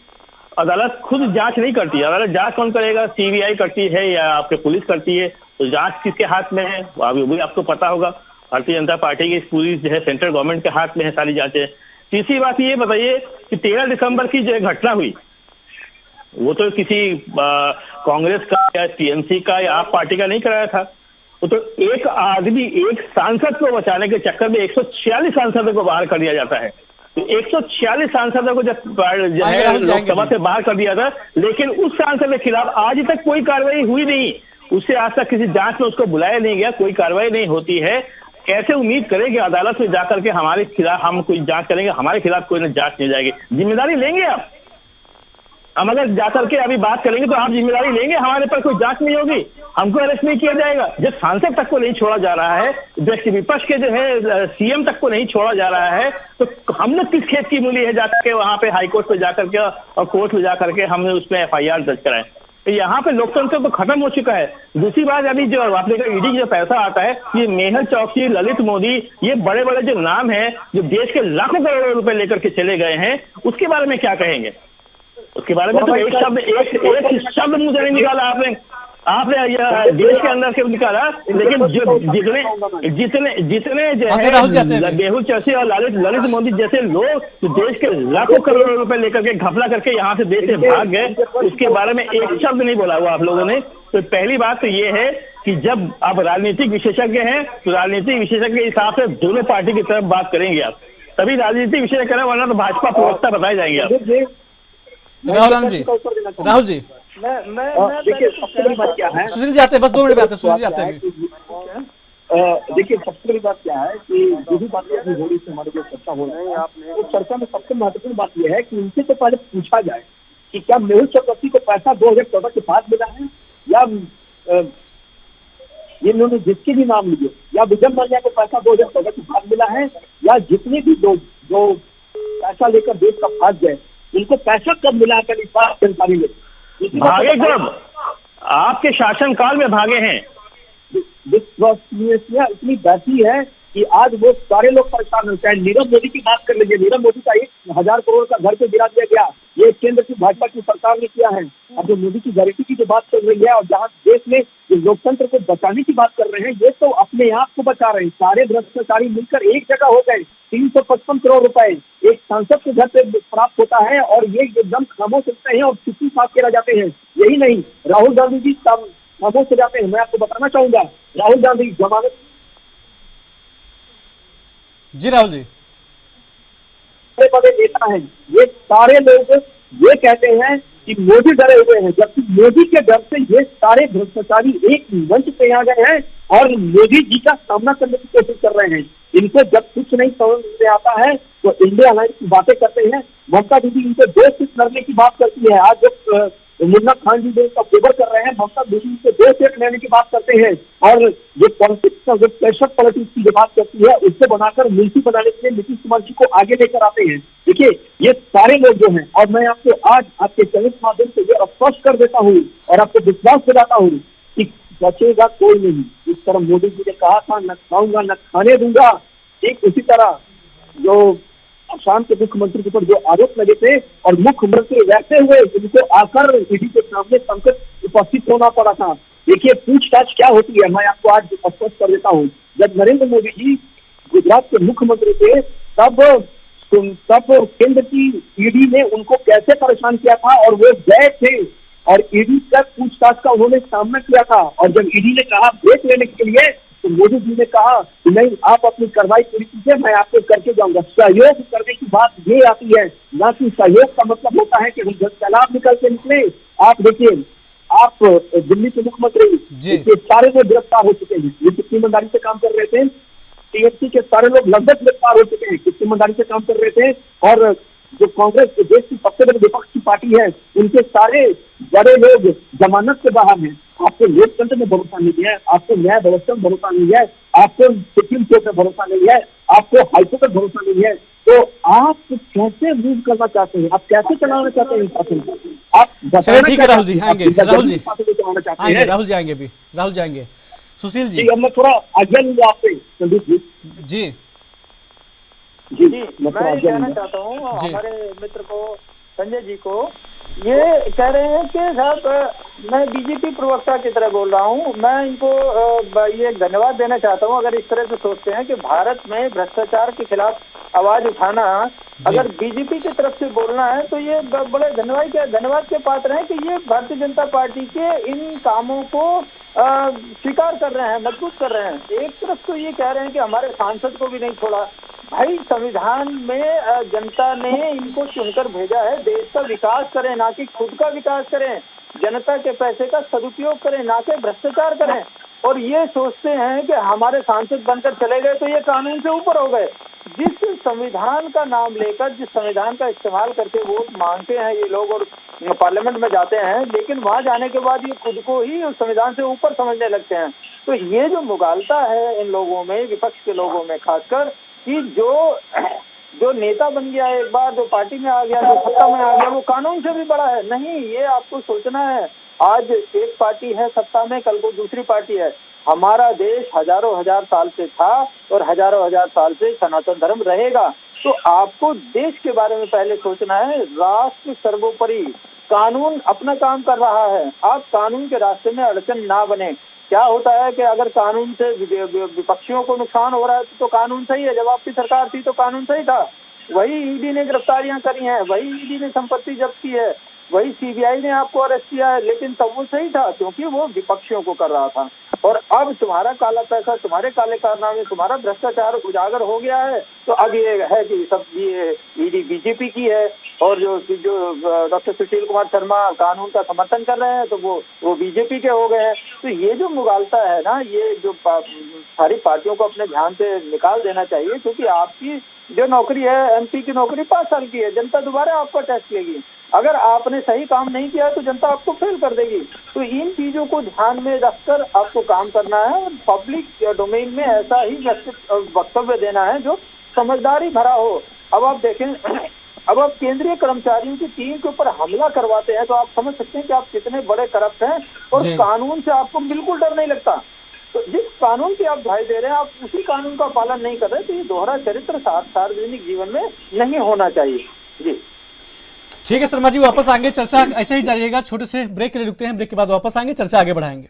अदालत खुद जांच नहीं करती। अदालत जांच कौन करेगा? सीबीआई करती है या आपके पुलिस करती है? तो जांच किसके हाथ में है वो भी आपको पता होगा। भारतीय जनता पार्टी की पुलिस जो है सेंट्रल गवर्नमेंट के हाथ में है सारी जांचें। तीसरी बात ये बताइए कि 13 दिसंबर की जो घटना हुई, वो तो किसी कांग्रेस का या टीएमसी का या आप पार्टी का नहीं कराया था। वो तो एक आदमी, एक सांसद को बचाने के चक्कर में 146 सांसदों को बाहर कर दिया जाता है। तो 146 सांसदों को जब लोकसभा से बाहर कर दिया था, लेकिन उस सांसद के खिलाफ आज तक कोई कार्रवाई हुई नहीं। उससे आज तक किसी जांच में उसको बुलाया नहीं गया, कोई कार्रवाई नहीं होती है। कैसे उम्मीद करेंगे अदालत में जाकर के हमारे खिलाफ हम कोई जांच करेंगे? हमारे खिलाफ कोई जांच नहीं जाएगी। जिम्मेदारी लेंगे आप? हम अगर जाकर के अभी बात करेंगे तो आप जिम्मेदारी लेंगे? हमारे पर कोई जांच नहीं होगी, हमको अरेस्ट नहीं किया जाएगा। जब सांसद तक को नहीं छोड़ा जा रहा है, विपक्ष के जो है सीएम तक को नहीं छोड़ा जा रहा है, तो हम लोग किस खेत की मूली है जाकर के वहां पे हाईकोर्ट पे जाकर के और कोर्ट में जाकर के हमने उसमें एफआईआर दर्ज कराए? तो यहाँ पे लोकतंत्र तो खत्म हो चुका है। दूसरी बात, अभी जो आपने कहा ईडी जो पैसा आता है, ये मेहुल चौकसी, ललित मोदी, ये बड़े बड़े जो नाम है जो देश के लाखों करोड़ों रुपए लेकर के चले गए हैं, उसके बारे में क्या कहेंगे? उसके बारे में तो एक शब्द मुझे नहीं निकाला आपने देश के अंदर से निकाला। लेकिन जितने जो है मेहुल चौकसी और ललित मोदी जैसे लोग तो देश के लाखों करोड़ों रुपए लेकर के घपला करके यहाँ से देश से भाग गए, उसके बारे में एक शब्द नहीं बोला हुआ आप लोगों ने। तो पहली बात तो ये है कि जब आप राजनीतिक विशेषज्ञ हैं तो राजनीतिक विशेषज्ञ के हिसाब से दोनों पार्टी की तरफ बात करेंगे आप, तभी राजनीतिक विशेषज्ञ करें, वरना तो भाजपा प्रवक्ता बताए जाएंगे आप। राहुल जी, राहुल जी, देखिए सबसे बड़ी बात क्या है, सुशील जी आते हैं, बस 2 मिनट में आते हैं। सुशील जी आते हैं। देखिए सबसे बड़ी बात क्या है कि जो भी बातें अभी हो रही है, हमारी जो चर्चा हो रही है, उस चर्चा में सबसे महत्वपूर्ण बात यह है कि उनसे तो पहले पूछा जाए कि क्या मेहुल चौकसी को पैसा 2014 के बाद मिला है, या ये इन्होंने जिसके भी नाम लिए, या विजय माल्या को पैसा 2014 के बाद मिला है, या जितने भी लोग जो पैसा लेकर देश का फास गए उनको पैसा कब मिला है, इस बात जानकारी मिली। भागे कब? आपके शासनकाल में भागे हैं। विश्वसनीयता इतनी बैठी है कि आज वो सारे लोग परेशान होते हैं। नीरव मोदी की बात कर लीजिए, नीरव मोदी का 1,000 करोड़ का घर पे गिरा दिया गया, ये केंद्र की भाजपा की सरकार ने किया है। अब जो मोदी की गारंटी की जो बात चल रही है और जहाँ देश में जो लोकतंत्र को बचाने की बात कर रहे हैं, ये तो अपने आप को बचा रहे हैं। सारे भ्रष्टाचारी मिलकर एक जगह हो गए, 355 करोड़ रुपए एक सांसद के घर पे प्राप्त होता है और ये एकदम खामोश रहते हैं और किसी साथ के रह जाते हैं। यही नहीं, राहुल गांधी जी खामोश हो जाते हैं। मैं आपको बताना चाहूंगा, राहुल गांधी जमानत जी, राहुल जी बड़े बड़े नेता हैं, ये सारे लोग ये कहते हैं कि मोदी डरे हुए हैं, जबकि मोदी के डर से ये सारे भ्रष्टाचारी एक मंच पे आ गए हैं और मोदी जी का सामना करने की कोशिश कर रहे हैं। इनको जब कुछ नहीं समझ में आता है तो इंडिया अलायंस की बातें करते हैं। ममता दीदी इनसे 2 सीट लड़ने की बात करती है। आज जब मुन्ना खान जी जो इसका फेवर कर रहे हैं, ममता दीदी इनसे 2 सीट लेने की बात करते हैं और ये पॉलिटिक्स का जो प्रेशर पॉलिटिक्स की जो बात करती है उससे बनाकर मुल्की बनाने के लिए नीतीश कुमार जी को आगे लेकर आते हैं। देखिए ये सारे लोग जो हैं, और मैं आपको आज आपके चैनल के माध्यम से ये स्पष्ट कर देता हूँ और आपको विश्वास दिलाता हूँ कि बचेगा कोई नहीं। जिस तरह मोदी जी ने कहा था न खाऊंगा न खाने दूंगा, ठीक उसी तरह जो आसाम के मुख्यमंत्री के ऊपर जो आरोप लगे थे और मुख्यमंत्री वैसे हुए जिनको आकर ईडी के सामने संकट उपस्थित होना पड़ा था। देखिए पूछताछ क्या होती है, मैं आपको आज स्पष्ट कर देता हूँ। जब नरेंद्र मोदी जी गुजरात के मुख्यमंत्री थे तब केंद्र की ईडी ने उनको कैसे परेशान किया था और वो गए थे और ईडी का पूछताछ का उन्होंने सामना किया था। और जब ईडी ने कहा ब्रेक लेने के लिए तो मोदी जी ने कहा कि नहीं, आप अपनी कार्रवाई पूरी कीजिए, मैं आपको करके जाऊंगा। सहयोग करने की बात ये आती है, ना कि सहयोग का मतलब होता है कि हम तालाब निकल के निकले। आप देखिए, आप दिल्ली के मुख्यमंत्री के सारे लोग गिरफ्तार हो चुके हैं, ये कितनी ईमानदारी से काम कर रहे थे। टीएमसी के सारे लोग लगभग गिरफ्तार हो चुके हैं, कितनी ईमानदारी से काम कर रहे थे। और जो कांग्रेस के देश की सबसे बड़ी विपक्ष की पार्टी है, उनके सारे बड़े लोग जमानत से बाहर हैं। आपको लोकतंत्र में भरोसा नहीं है, आपको न्याय व्यवस्था में भरोसा नहीं है, आपको सुप्रीम कोर्ट में भरोसा नहीं है, आपको हाईकोर्ट में भरोसा नहीं है, तो आप कैसे मूव करना चाहते हैं, आप कैसे चलाना चाहते हैं शासन को? आप चलिए ठीक है राहुल जी, आएंगे राहुल जी, चलाना चाहते आएंगे हैं। राहुल जी, आएंगे भी राहुल जी, आएंगे। सुशील जी, अब मैं थोड़ा आज्ञा लूंगा आपसे संदीप जी। जी जी मैं ये कहना चाहता हूँ हमारे मित्र को, संजय जी को। ये कह रहे हैं कि साहब मैं बीजेपी प्रवक्ता की तरह बोल रहा हूँ, मैं इनको ये धन्यवाद देना चाहता हूँ अगर इस तरह से सोचते हैं कि भारत में भ्रष्टाचार के खिलाफ आवाज उठाना अगर बीजेपी की तरफ से बोलना है तो ये बड़े धन्यवाद के पात्र हैं कि ये भारतीय जनता पार्टी के इन कामों को स्वीकार कर रहे हैं, मजबूत कर रहे हैं। एक तरफ तो ये कह रहे हैं कि हमारे सांसद को भी नहीं छोड़ा। भाई संविधान में जनता ने इनको चुनकर भेजा है, देश का विकास करें ना कि खुद का विकास करें, जनता के पैसे का सदुपयोग करें ना कि भ्रष्टाचार करें। और ये सोचते हैं कि हमारे सांसद बनकर चले गए तो ये कानून से ऊपर हो गए। जिस संविधान का नाम लेकर, जिस संविधान का इस्तेमाल करके वोट मांगते हैं ये लोग और पार्लियामेंट में जाते हैं, लेकिन वहां जाने के बाद ये खुद को ही उस संविधान से ऊपर समझने लगते हैं। तो ये जो मुगालता है इन लोगों में, विपक्ष के लोगों में खासकर, कि जो नेता बन गया एक बार, जो पार्टी में आ गया, जो सत्ता में आ गया, वो कानून से भी बड़ा है। नहीं, ये आपको सोचना है। आज एक पार्टी है सत्ता में, कल को दूसरी पार्टी है। हमारा देश हजारों हजार साल से था और हजारों हजार साल से सनातन धर्म रहेगा। तो आपको देश के बारे में पहले सोचना है। राष्ट्र सर्वोपरि, कानून अपना काम कर रहा है, आप कानून के रास्ते में अड़चन ना बने। क्या होता है कि अगर कानून से विपक्षियों को नुकसान हो रहा है तो कानून सही है, जब आपकी सरकार थी तो कानून सही था। वही ईडी ने गिरफ्तारियां करी हैं, वही ईडी ने संपत्ति जब्त की है, वही सीबीआई ने आपको अरेस्ट किया है, लेकिन तब वो सही था क्योंकि वो विपक्षियों को कर रहा था। और अब तुम्हारा काला पैसा, तुम्हारे काले कारनामे, तुम्हारा भ्रष्टाचार उजागर हो गया है। तो अब ये है कि सब ये ईडी बीजेपी की है और जो डॉक्टर सुशील कुमार शर्मा कानून का समर्थन कर रहे हैं तो वो बीजेपी के हो गए हैं। तो ये जो मुगालता है ना, ये जो सारी पार्टियों को अपने ध्यान से निकाल देना चाहिए, क्योंकि आपकी जो नौकरी है, एमपी की नौकरी 5 साल की है। जनता दोबारा आपका टेस्ट लेगी। अगर आपने सही काम नहीं किया तो जनता आपको फेल कर देगी। तो इन चीजों को ध्यान में रखकर आपको काम करना है और पब्लिक डोमेन में ऐसा ही वक्तव्य देना है जो समझदारी भरा हो। अब आप देखें, अब आप केंद्रीय कर्मचारियों की टीम के ऊपर हमला करवाते हैं तो आप समझ सकते हैं कि आप कितने बड़े करप्ट हैं और कानून से आपको बिल्कुल डर नहीं लगता। तो जिस कानून की आप दुहाई दे रहे हैं, आप उसी कानून का पालन नहीं कर रहे, तो ये दोहरा चरित्र सार्वजनिक जीवन में नहीं होना चाहिए। जी ठीक है शर्मा जी, वापस आएंगे, चर्चा ऐसे ही जारी रहेगा। छोटे से ब्रेक के लिए रुकते हैं, ब्रेक के बाद वापस आएंगे, चर्चा आगे बढ़ाएंगे।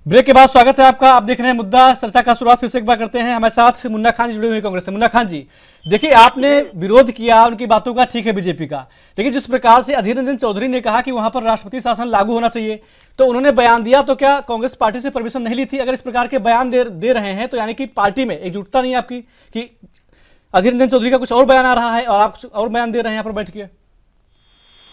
ब्रेक के बाद स्वागत है आपका। आप देख रहे हैं मुद्दा। चर्चा का शुरुआत फिर से एक बार करते हैं। हमारे साथ मुन्ना खान जी जुड़े हुए कांग्रेस से। मुन्ना खान जी, देखिए आपने विरोध किया उनकी बातों का, ठीक है, बीजेपी का, लेकिन जिस प्रकार से अधीर रंजन चौधरी ने कहा कि वहां पर राष्ट्रपति शासन लागू होना चाहिए, तो उन्होंने बयान दिया, तो क्या कांग्रेस पार्टी से परमिशन नहीं ली थी? अगर इस प्रकार के बयान दे रहे हैं तो यानी कि पार्टी में एकजुटता नहीं है आपकी, कि अधीर रंजन चौधरी का कुछ और बयान आ रहा है और आप कुछ और बयान दे रहे हैं यहाँ पर बैठ के?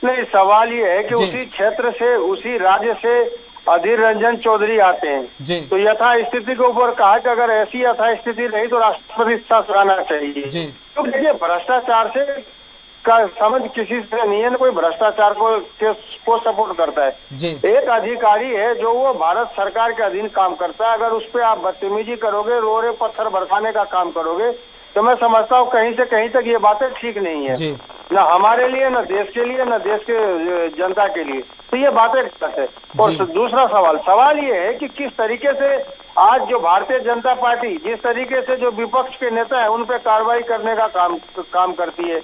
नहीं, सवाल ये है कि उसी क्षेत्र से, उसी राज्य से अधीर रंजन चौधरी आते हैं, तो यथा स्थिति के ऊपर कहा कि अगर ऐसी यथा स्थिति रही तो राष्ट्रपति शासन आना चाहिए। तो देखिए, भ्रष्टाचार से का समझ किसी से नहीं है, ना कोई भ्रष्टाचार को सपोर्ट करता है। एक अधिकारी है जो वो भारत सरकार के अधीन काम करता है, अगर उस पर आप बदतमीजी करोगे, रोड़े पत्थर बरसाने का काम करोगे, तो मैं समझता हूँ कहीं से कहीं तक ये बातें ठीक नहीं है, न हमारे लिए, न देश के लिए, न देश के जनता के लिए। तो ये बातें गलत है। और दूसरा सवाल ये है कि किस तरीके से आज जो भारतीय जनता पार्टी जिस तरीके से जो विपक्ष के नेता है उन पे कार्रवाई करने का काम करती है।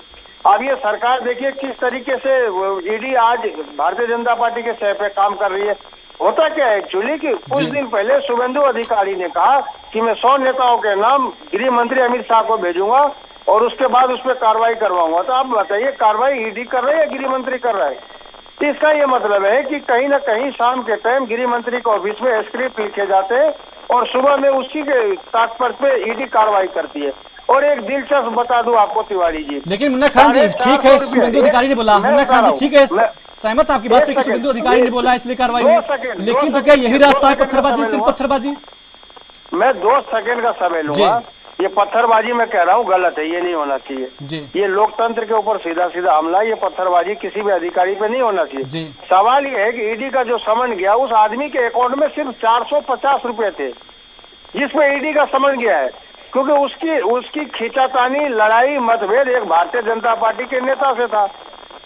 अब ये सरकार देखिए किस तरीके से ईडी आज भारतीय जनता पार्टी के सह पे काम कर रही है। होता क्या है एक्चुअली कि कुछ दिन पहले शुभेंदु अधिकारी ने कहा कि मैं 100 नेताओं के नाम गृह मंत्री अमित शाह को भेजूंगा और उसके बाद उस पर कार्रवाई करवाऊंगा। तो आप बताइए, कार्रवाई ईडी कर रहा है या गृह मंत्री कर रहा है? इसका ये मतलब है कि कहीं ना कहीं शाम के टाइम गृह मंत्री के ऑफिस में स्क्रिप्ट लिखे जाते हैं और सुबह में उसी के तात्पर्य पे ईडी कार्रवाई करती है। और एक दिलचस्प बता दूं आपको तिवारी जी, लेकिन मुन्ना खान जी, ठीक है, शुभेंदु अधिकारी ने बोला, मुन्ना खान जी ठीक है, सहमत आपकी बात से कि शुभेंदु अधिकारी ने बोला इसलिए कार्रवाई हुई, लेकिन तो क्या यही रास्ता है पत्थरबाजी, सिर्फ पत्थरबाजी? मैं 2 सेकंड का समय लूंगा। ये पत्थरबाजी मैं कह रहा हूँ गलत है, ये नहीं होना चाहिए। ये लोकतंत्र के ऊपर सीधा सीधा हमला, ये पत्थरबाजी किसी भी अधिकारी पे नहीं होना चाहिए। सवाल ये है कि ईडी का जो समन गया उस आदमी के अकाउंट में सिर्फ 450 रुपए थे, जिसमें ईडी का समन गया है, क्योंकि उसकी खींचातानी, लड़ाई, मतभेद एक भारतीय जनता पार्टी के नेता से था।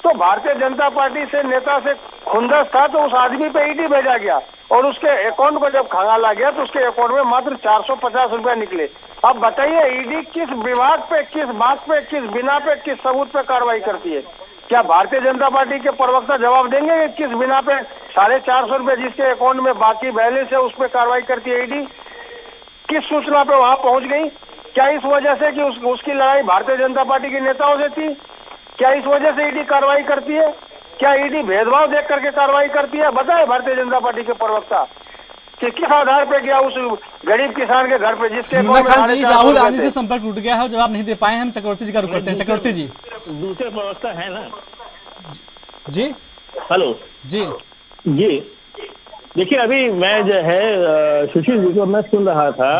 तो भारतीय जनता पार्टी से नेता से खुंदस था, तो उस आदमी पे ईडी भेजा गया और उसके अकाउंट को जब खंगाला गया तो उसके अकाउंट में मात्र 450 रुपए निकले। अब बताइए, ईडी किस विभाग पे, किस बात पे, किस बिना पे, किस सबूत पे कार्रवाई करती है? क्या भारतीय जनता पार्टी के प्रवक्ता जवाब देंगे कि किस बिना पे 450 रुपए जिसके अकाउंट में बाकी बैलेंस है उस पर कार्रवाई करती है ईडी? किस सूचना पे वहां पहुंच गई? क्या इस वजह से कि उसकी लड़ाई भारतीय जनता पार्टी के नेताओं से थी? क्या इस वजह से ईडी कार्रवाई करती है? क्या ईडी भेदभाव देख करके कार्रवाई करती है? बताए भारतीय जनता पार्टी के प्रवक्ता कि किस आधार पे गया उस गरीब किसान के घर पे जिसके राहुल गांधी से संपर्क टूट गया है, जवाब नहीं दे पाए। हम चक्रवर्ती जी का रुख करते हैं। चक्रवर्ती जी, दूसरे प्रवक्ता है ना जी? हेलो जी देखिए, अभी मैं जो है सुशील जी को मैं सुन रहा था,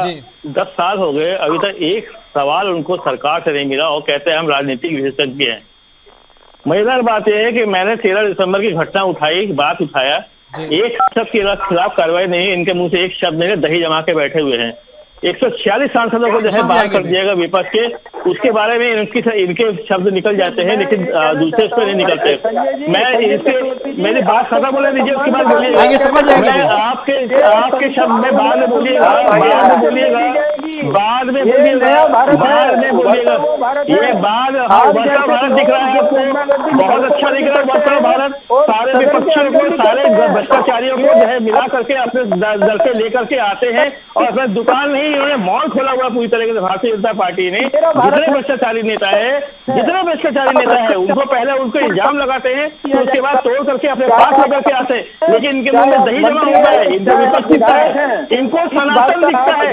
10 साल हो गए, अभी तक एक सवाल उनको सरकार से नहीं मिला और कहते हैं हम राजनीतिक विशेषज्ञ हैं। मजेदार बात यह है कि मैंने 13 दिसंबर की घटना बात उठाया, एक शब्द के खिलाफ कार्रवाई नहीं, इनके मुंह से एक शब्द नहीं, दही जमा के बैठे हुए हैं। 146 सांसदों को जो है बाहर कर दिएगा विपक्ष के, उसके बारे में इनके शब्द निकल जाते हैं, लेकिन दूसरे पे नहीं निकलते। मेरी बात खत्म होने दीजिए, उसके बाद बोलिएगा। आपके शब्द में बाद में बोलिएगा। ये बाद वर्षा भारत दिख रहा है आपको, बहुत अच्छा दिख रहा है वर्षा भारत। सारे विपक्षियों को, सारे भ्रष्टाचारियों को जो है मिला करके अपने दर से लेकर के आते हैं और अपना दुकान नहीं, इन्होंने मॉल खोला हुआ पूरी तरीके से भारतीय जनता पार्टी ने। जितने भ्रष्टाचारी नेता है उनको पहले उनको इल्जाम लगाते हैं, तो उसके बाद तोड़ करके अपने पास लेकर के आते हैं, लेकिन इनके मुंह में दही जमा होता है, इनको विपक्ष दिखता है, इनको सनातन दिखता है।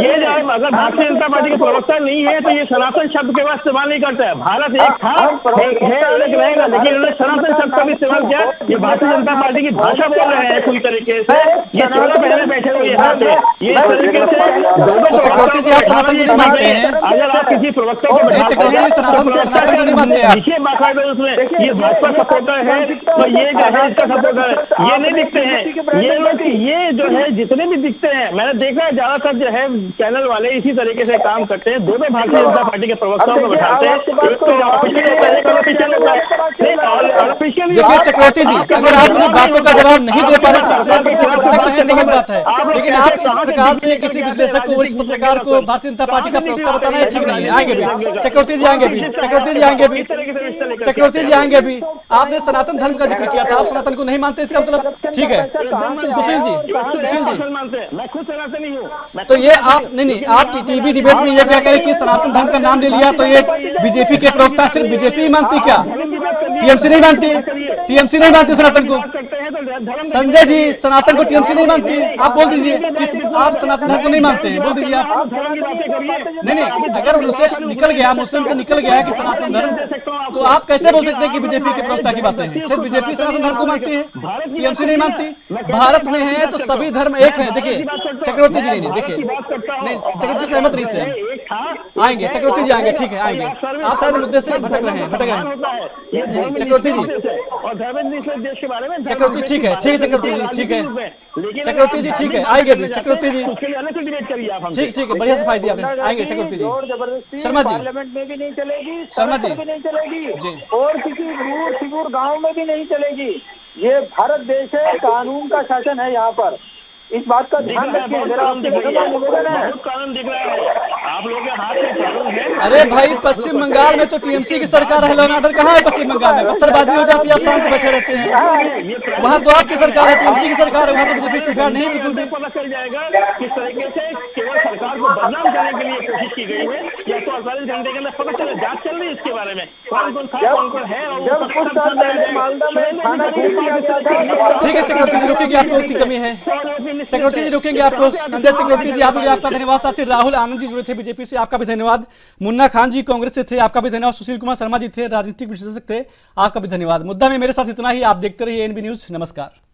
ये जो अगर भारतीय जनता पार्टी के प्रवक्ता नहीं है तो ये सनातन शब्द के बाद इस्तेमाल नहीं करता है। भारत एक था, एक है, एक रहेगा, लेकिन उन्होंने सनातन शब्द का भी इस्तेमाल किया। ये भारतीय जनता पार्टी की भाषा बोल रहे हैं पूरी तरीके से। ये चोला पहले बैठे हुए यहाँ पे, ये तरीके से चक्रवर्ती जी, आप सनातन को नहीं मानते हैं? अगर आप किसी प्रवक्ता को सनातन को नहीं मानते आप? देखिए बाकायदा उसमें ये भाजपा सपोर्टर है तो ये जो है इसका सपोर्टर है, ये नहीं दिखते हैं ये लोग। ये जो है जितने भी दिखते हैं, मैंने देखा है ज्यादातर जो है चैनल वाले इसी तरीके से काम करते हैं। दोनों भारतीय जनता पार्टी के प्रवक्ताओं को बैठाते हैं, एक तो ऑफिशियल होता है, एक अनऑफिशियल होता है। देखिए चक्रवर्ती जी, अगर आप अपनी बातों का जवाब नहीं दे पा रहे ठीक से, तो अलग बात है, लेकिन आप इस प्रकार से किसी विश्लेषक को, वरिष्ठ पत्रकार को भारतीय जनता पार्टी का प्रवक्ता बताना है ठीक नहीं है। आएंगे भी चक्रवर्ती जी, आएंगे भी चक्रवर्ती जी, आएंगे भी चक्रवर्ती जी, आएंगे भी। आपने सनातन धर्म का जिक्र किया था, आप सनातन को नहीं मानते, इसका मतलब ठीक है। सुशील जी, मैं खुद सनातनी हूँ। तो ये आप नहीं, आप टीवी डिबेट में ये क्या करें कि सनातन धर्म का नाम ले लिया, तो ये बीजेपी के प्रवक्ता सिर्फ बीजेपी ही मानती क्या? टीएमसी नहीं मानती? टीएमसी नहीं मानती सनातन को? संजय जी, सनातन को टीएमसी नहीं मानती? आप बोल दीजिए कि आप सनातन धर्म को नहीं मानते हैं, बोल दीजिए आप। नहीं, अगर उनसे निकल गया, मुस्लिम का निकल गया कि सनातन धर्म, तो आप कैसे बोल सकते हैं कि बीजेपी के प्रवक्ता की बातें हैं? सिर्फ बीजेपी सनातन धर्म को मानती है, टीएमसी नहीं मानती। भारत में है तो सभी धर्म एक है। देखिए चक्रवर्ती जी, नहीं देखिए, नहीं चक्रवर्ती सहमत नहीं से आएंगे, चक्रवर्ती जी आएंगे, ठीक है आएंगे। आप शायद मुद्दे से भटक रहे हैं। चक्रवर्ती जी, चक्रवर्ती ठीक है चक्रवर्ती जी, ठीक है चक्रवर्ती जी, ठीक है आएंगे भी चक्रवर्ती जी, ठीक है, बढ़िया सफाई दी आपने, आएंगे चक्रवर्ती जी। शर्मा जी, पार्लियामेंट में भी नहीं चलेगी, शर्मा जी भी नहीं चलेगी जी, और किसी दूर सिगूर गांव में भी नहीं चलेगी। ये भारत देश है, कानून का शासन है यहाँ पर, इस बात का ध्यान रखिए। कानून दिख रहा है, आप लोगों के हाथ में कानून है। अरे भाई, पश्चिम बंगाल में तो टीएमसी की सरकार है, लॉ एंड ऑर्डर कहाँ है पश्चिम बंगाल में? पत्थरबाजी हो जाती है, आप शांत बैठे रहते हैं। वहाँ तो आपकी सरकार है, टीएमसी की सरकार है, वहाँ तो बीजेपी सरकार नहीं, बिल्कुल भी। पता चल जाएगा किस तरीके से केवल सरकार को बदनाम करने के लिए कोशिश की गई है, या तो 48 घंटे के अंदर पता चले, जांच चल रही है इसके बारे में, कौन कौन था, कौन कौन है। ठीक है चक्रवर्ती जी, रुकेंगे, आपको वक्त की कमी है। चक्रवर्ती जी रुकेंगे आपको। संजय चक्रवर्ती जी, आपका धन्यवाद। साथी राहुल आनंद जी जुड़े थे बीजेपी से, आपका भी धन्यवाद। मुन्ना खान जी कांग्रेस से थे, आपका भी धन्यवाद। सुशील कुमार शर्मा जी थे, राजनीतिक विश्लेषक थे, आपका भी धन्यवाद। मुद्दा में मेरे साथ इतना ही। आप देखते रहिए एनबी न्यूज। नमस्कार।